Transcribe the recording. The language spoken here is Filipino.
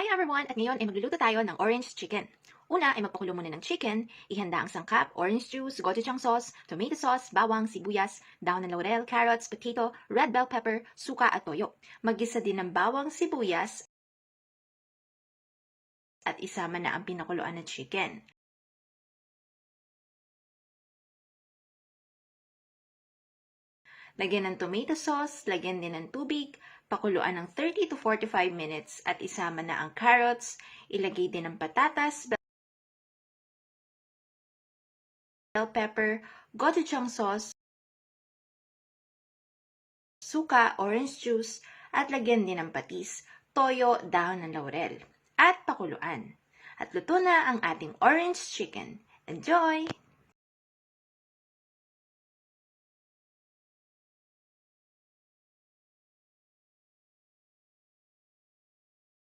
Hi everyone! At ngayon ay magluluto tayo ng orange chicken. Una ay magpakulo muna ng chicken, ihanda ang sangkap, orange juice, gochujang sauce, tomato sauce, bawang, sibuyas, dahon ng laurel, carrots, potato, red bell pepper, suka at toyo. Maggisa din ng bawang, sibuyas at isama na ang pinakuluan na chicken. Lagyan ng tomato sauce, lagyan din ng tubig, pakuluan ng 30 to 45 minutes at isama na ang carrots, ilagay din ang patatas, bell pepper, gochujang sauce, suka, orange juice, at lagyan din ng patis, toyo, dahon ng laurel, at pakuluan. At luto na ang ating orange chicken. Enjoy!